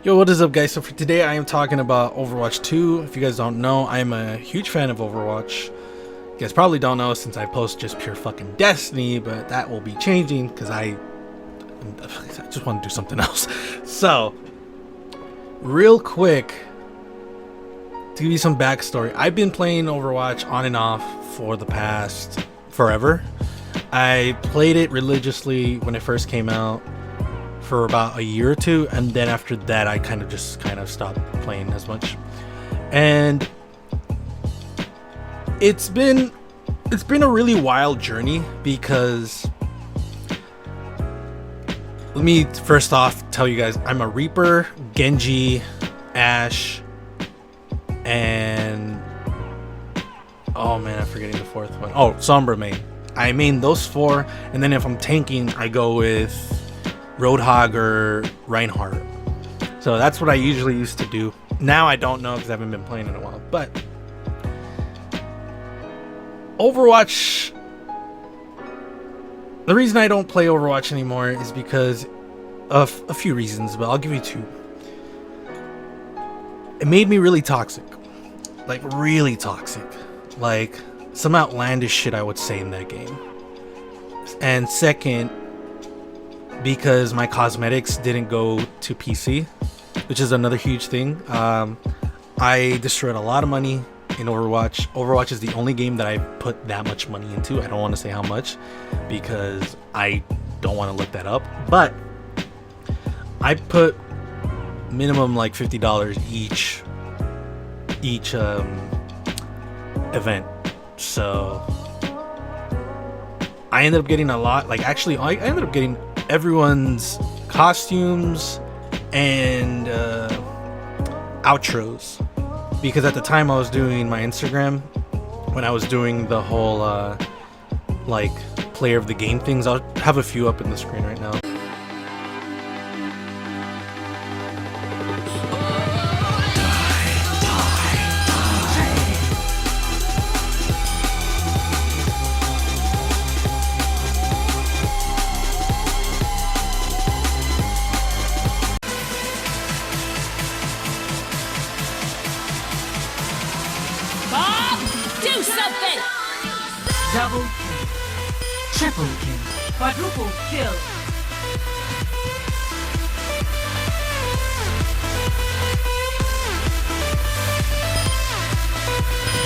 Yo, what is up, guys? So for today I am talking about Overwatch 2. If you guys don't know, I'm a huge fan of Overwatch. You guys probably don't know since I post just pure fucking Destiny, but that will be changing because I just want to do something else. So, real quick, to give you some backstory, I've been playing Overwatch on and off for the past forever. I played it religiously when it first came out for about a year or two, and then after that I kind of stopped playing as much. And it's been a really wild journey because let me first off tell you guys I'm a Reaper, Genji, Ashe, and oh man, I'm forgetting the fourth one. Oh, Sombra main. I main those four, and then if I'm tanking I go with Roadhog or Reinhardt. So that's what I usually used to do. Now I don't know because I haven't been playing in a while. But Overwatch, the reason I don't play Overwatch anymore is because of a few reasons, but I'll give you two. It made me really toxic. Like really toxic. Like some outlandish shit I would say in that game. And second, because my cosmetics didn't go to PC, which is another huge thing. I destroyed a lot of money in Overwatch. Overwatch is the only game that I put that much money into. I don't want to say how much because I don't want to look that up, but I put minimum like $50 each event. So I ended up getting a lot. Like actually I ended up getting everyone's costumes and outros, because at the time I was doing my Instagram, when I was doing the whole like player of the game things. I'll have a few up in the screen right now. Do something! Double kill, triple kill, quadruple kill.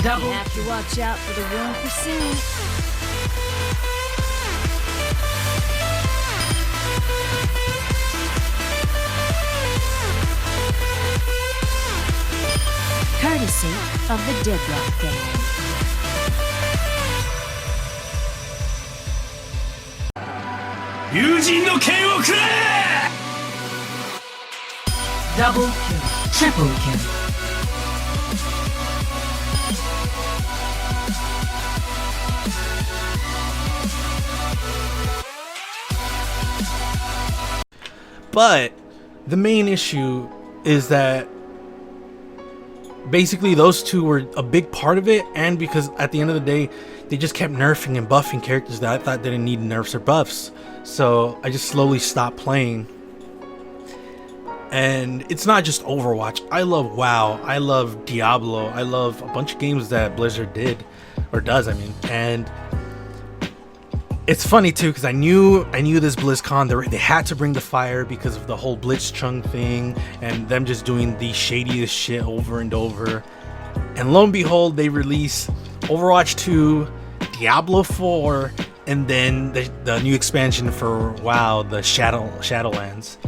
Double. You have to watch out for the 1%. Courtesy of the Deadlock Gang. Double kill, triple kill. But the main issue is that basically those two were a big part of it, and because at the end of the day they just kept nerfing and buffing characters that I thought didn't need nerfs or buffs. So I just slowly stopped playing. And it's not just Overwatch. I love WoW, I love Diablo, I love a bunch of games that Blizzard did, or does, I mean. And it's funny too, because I knew this BlizzCon, they had to bring the fire because of the whole Blitzchung thing and them just doing the shadiest shit over and over. And lo and behold, they release Overwatch 2, Diablo 4, and then the new expansion for WoW, the Shadowlands.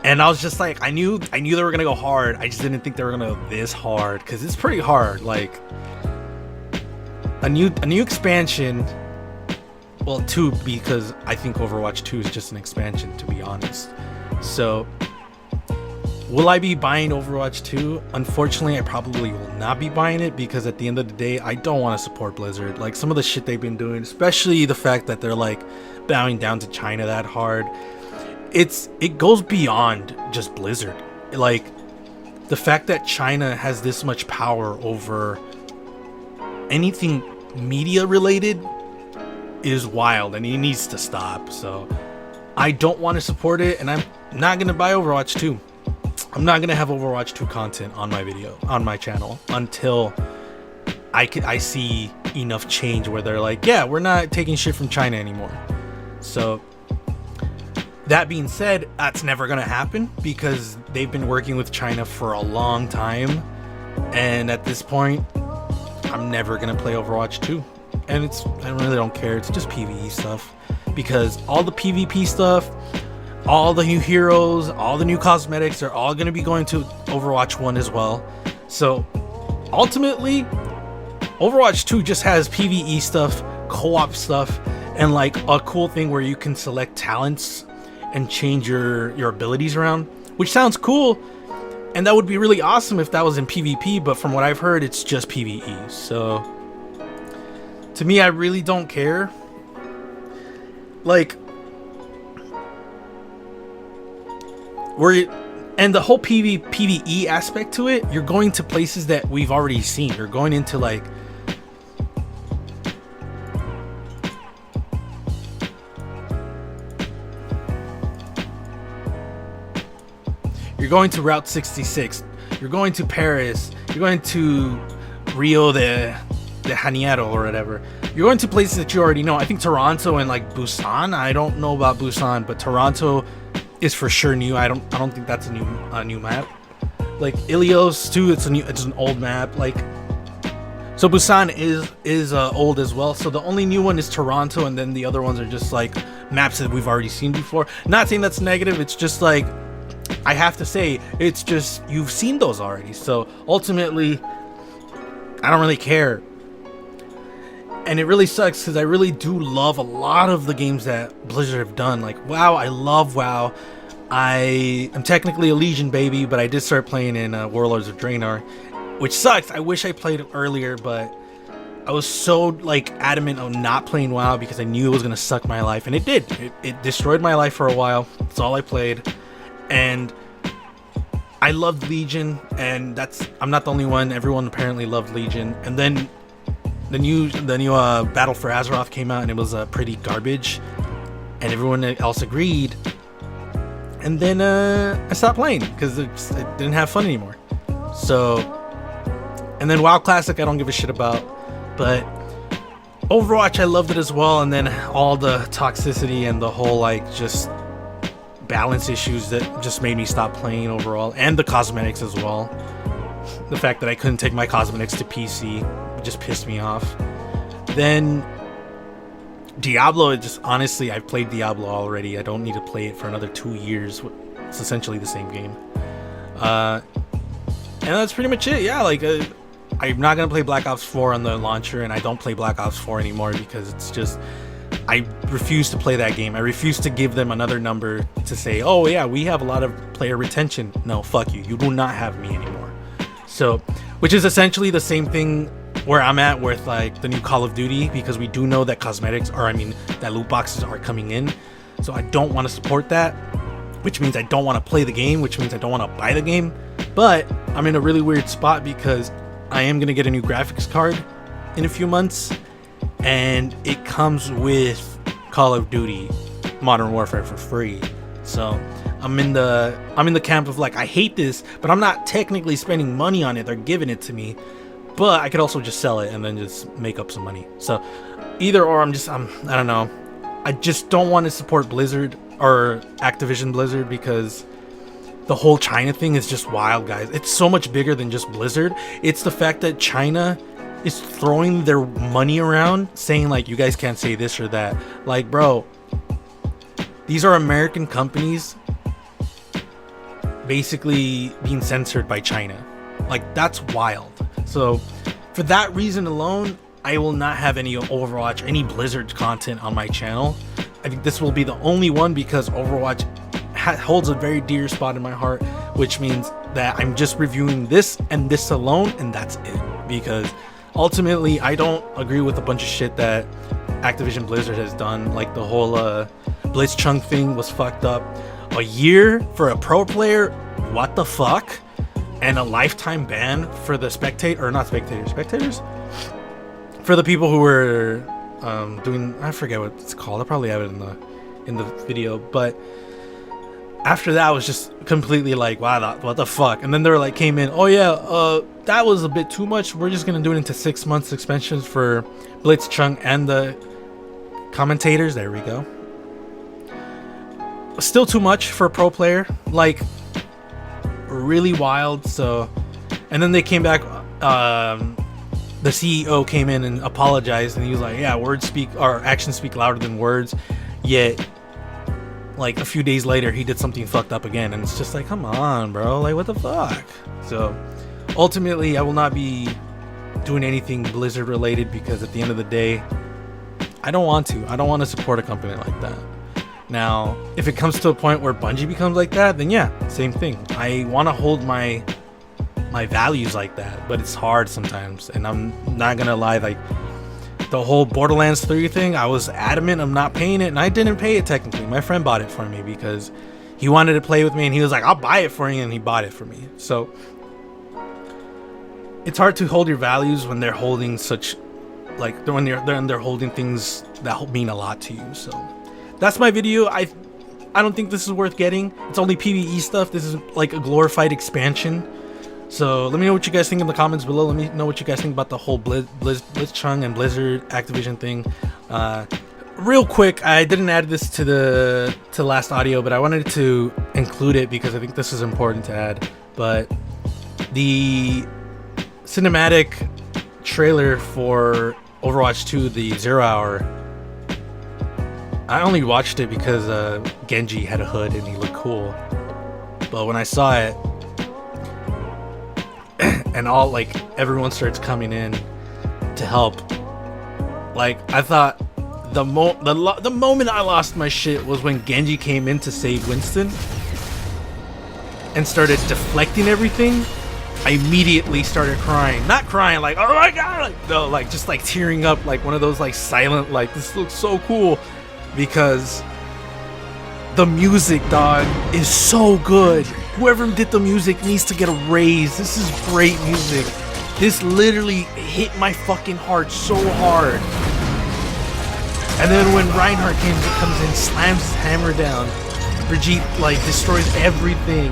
And I was just like, I knew they were gonna go hard. I just didn't think they were gonna go this hard, because it's pretty hard. Like a new expansion. Well, 2, because I think Overwatch 2 is just an expansion, to be honest. So, will I be buying Overwatch 2? Unfortunately, I probably will not be buying it, because at the end of the day, I don't want to support Blizzard. Like, some of the shit they've been doing, especially the fact that they're, like, bowing down to China that hard. It goes beyond just Blizzard. Like, the fact that China has this much power over anything media related is wild, and it needs to stop. So I don't want to support it, and I'm not gonna buy Overwatch 2. I'm not gonna have Overwatch 2 content on my channel until I see enough change where they're like, yeah, we're not taking shit from China anymore. So that being said, that's never gonna happen because they've been working with China for a long time, and at this point, I'm never gonna play Overwatch 2. And I really don't care. It's just PvE stuff because all the PvP stuff, all the new heroes, all the new cosmetics are all gonna be going to Overwatch 1 as well. So ultimately, Overwatch 2 just has PvE stuff, co-op stuff, and like a cool thing where you can select talents and change your abilities around, which sounds cool, and that would be really awesome if that was in PvP, but from what I've heard, it's just PvE. So to me, I really don't care. Like, and the whole PvE aspect to it, you're going to places that we've already seen. You're going into like you're going to Route 66, you're going to Paris, you're going to Rio de Janeiro or whatever. You're going to places that you already know. I think Toronto and like Busan. I don't know about Busan, but Toronto is for sure new. I don't think that's a new map. Like Ilios too, it's an old map. Like, so Busan is old as well. So the only new one is Toronto, and then the other ones are just like maps that we've already seen before. Not saying that's negative. It's just like, I have to say, it's just you've seen those already. So ultimately, I don't really care. And it really sucks because I really do love a lot of the games that Blizzard have done. Like WoW, I love WoW. I am technically a Legion baby, but I did start playing in Warlords of Draenor, which sucks. I wish I played it earlier, but I was so like adamant on not playing WoW because I knew it was gonna suck my life, and it did. It destroyed my life for a while. That's all I played, and I loved Legion, and I'm not the only one. Everyone apparently loved Legion, and then the new Battle for Azeroth came out, and it was pretty garbage, and everyone else agreed. And then I stopped playing because it didn't have fun anymore. So, and then WoW Classic I don't give a shit about, but Overwatch I loved it as well. And then all the toxicity and the whole like just balance issues that just made me stop playing overall, and the cosmetics as well. The fact that I couldn't take my cosmetics to PC just pissed me off. Then Diablo, honestly, I've played Diablo already. I don't need to play it for another 2 years. It's essentially the same game. And that's pretty much it. Yeah, like I'm not gonna play Black Ops 4 on the launcher, and I don't play Black Ops 4 anymore because it's just, I refuse to play that game. I refuse to give them another number to say, oh yeah, we have a lot of player retention. No, fuck you. You do not have me anymore. So, which is essentially the same thing where I'm at with like the new Call of Duty, because we do know that that loot boxes are coming in. So I don't want to support that, which means I don't want to play the game, which means I don't want to buy the game. But I'm in a really weird spot because I am going to get a new graphics card in a few months, and it comes with Call of Duty Modern Warfare for free. So I'm in the camp of like, I hate this, but I'm not technically spending money on it. They're giving it to me. But I could also just sell it and then just make up some money. So either or, I don't know. I just don't want to support Blizzard or Activision Blizzard because the whole China thing is just wild, guys. It's so much bigger than just Blizzard. It's the fact that China is throwing their money around saying like, you guys can't say this or that. Like, bro, these are American companies basically being censored by China. Like, that's wild. So for that reason alone, I will not have any Overwatch, any Blizzard content on my channel. I think this will be the only one because Overwatch holds a very dear spot in my heart, which means that I'm just reviewing this and this alone, and that's it. Because ultimately, I don't agree with a bunch of shit that Activision Blizzard has done. Like the whole Blitzchung thing was fucked up. A year for a pro player? What the fuck? And a lifetime ban for the spectators? For the people who were doing, I forget what it's called. I probably have it in the video, but after that, I was just completely like, wow, what the fuck? And then they were like, came in, oh yeah, that was a bit too much. We're just gonna do it into 6 months expansions for Blitz, Chung, and the commentators. There we go. Still too much for a pro player, like really wild. So, and then they came back. The CEO came in and apologized, and he was like, yeah, words speak, or actions speak louder than words. Yet like a few days later he did something fucked up again, and it's just like, come on, bro, like what the fuck? So ultimately I will not be doing anything Blizzard related, because at the end of the day I don't want to support a company like that. Now if it comes to a point where Bungie becomes like that, then yeah, same thing. I want to hold my values like that, but it's hard sometimes. And I'm not gonna lie, like the whole Borderlands 3 thing, I was adamant I'm not paying it, and I didn't pay it technically. My friend bought it for me because he wanted to play with me, and he was like, I'll buy it for you, and he bought it for me. So it's hard to hold your values when they're holding such, like when they're holding things that mean a lot to you. So that's my video. I don't think this is worth getting. It's only PvE stuff. This is like a glorified expansion. So let me know what you guys think in the comments below. Let me know what you guys think about the whole Blitzchung and Blizzard Activision thing. Real quick, I didn't add this to the last audio, but I wanted to include it because I think this is important to add. But the cinematic trailer for Overwatch 2, the 0 hour, I only watched it because Genji had a hood and he looked cool. But when I saw it, and all like everyone starts coming in to help, like I thought the moment I lost my shit was when Genji came in to save Winston and started deflecting everything. I immediately started crying. Not crying like, oh my god, like, no, like just like tearing up, like one of those like silent, like this looks so cool, because the music, dog, is so good. Whoever did the music needs to get a raise. This is great music. This literally hit my fucking heart so hard. And then when Reinhardt comes in, slams his hammer down, Brigitte like destroys everything.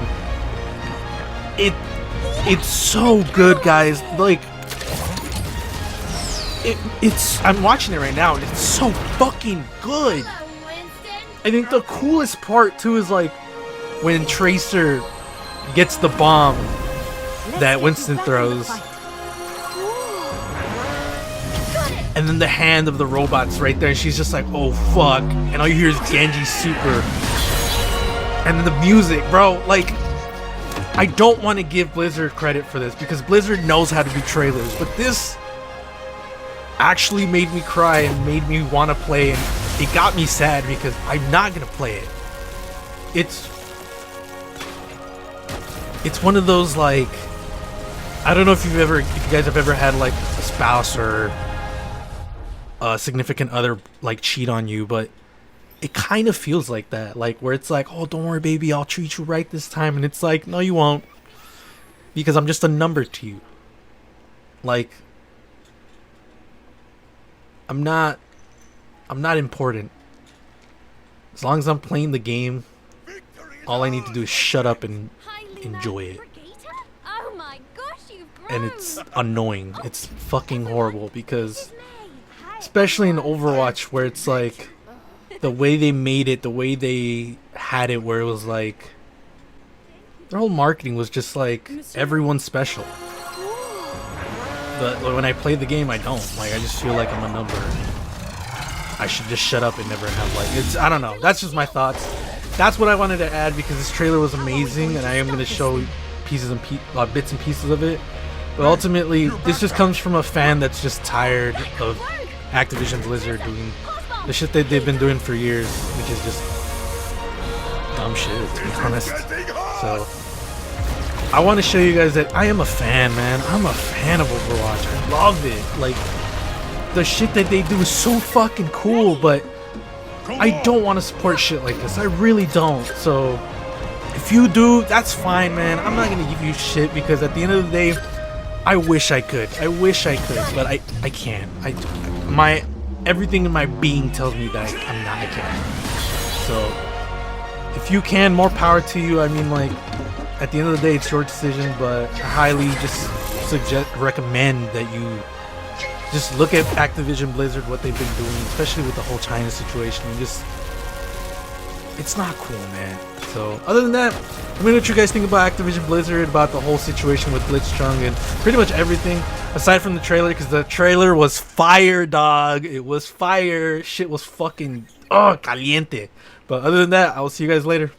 It's so good, guys. Like it's I'm watching it right now, and it's so fucking good. I think the coolest part too is like when Tracer gets the bomb that Winston throws, and then the hand of the robot's right there, and she's just like, oh fuck, and all you hear is Genji's super, and then the music, bro. Like, I don't want to give Blizzard credit for this because Blizzard knows how to do trailers, but this actually made me cry and made me want to play, and it got me sad because I'm not gonna play it. It's one of those, like, I don't know if you guys have ever had like a spouse or a significant other like cheat on you, but it kind of feels like that, like where it's like, oh, don't worry baby, I'll treat you right this time, and it's like, no you won't, because I'm just a number to you. Like, I'm not important. As long as I'm playing the game, all I need to do is shut up and enjoy it. Oh my gosh, you've grown. And it's annoying. It's fucking horrible, because especially in Overwatch, where it's like the way they made it, the way they had it, where it was like their whole marketing was just like everyone's special. But when I play the game, I don't. Like, I just feel like I'm a number. I should just shut up and never have, like, it's, I don't know. That's just my thoughts. That's what I wanted to add because this trailer was amazing, and I am going to show pieces and bits and pieces of it. But ultimately, this just comes from a fan that's just tired of Activision Blizzard doing the shit that they've been doing for years, which is just dumb shit, to be honest. So I want to show you guys that I am a fan, man. I'm a fan of Overwatch. I love it. Like, the shit that they do is so fucking cool, but I don't want to support shit like this. I really don't. So if you do, that's fine, man. I'm not gonna give you shit because at the end of the day, I wish I could. I wish I could, but I can't. Everything in my being tells me that I'm not. I can't. So if you can, more power to you. I mean, like, at the end of the day, it's your decision, but I highly just recommend that you just look at Activision Blizzard, what they've been doing, especially with the whole China situation, and just, it's not cool, man. So, other than that, let me know what you guys think about Activision Blizzard, about the whole situation with Blitzchung, and pretty much everything, aside from the trailer, because the trailer was fire, dog. It was fire. Shit was fucking, oh, caliente. But other than that, I will see you guys later.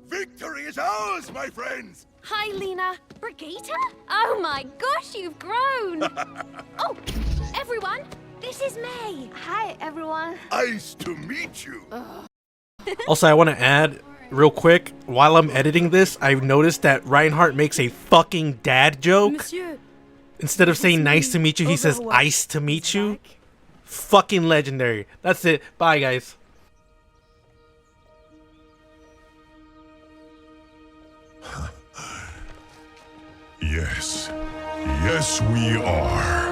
Victory is ours, my friends! Hi, Lena. Brigitte? Oh my gosh, you've grown! Oh, everyone, this is May. Hi, everyone. Nice to meet you. Also, I want to add real quick, while I'm editing this, I've noticed that Reinhardt makes a fucking dad joke. Monsieur. Instead of saying nice to meet you, he says ice to meet you. Fucking legendary. That's it. Bye, guys. Yes. Yes, we are.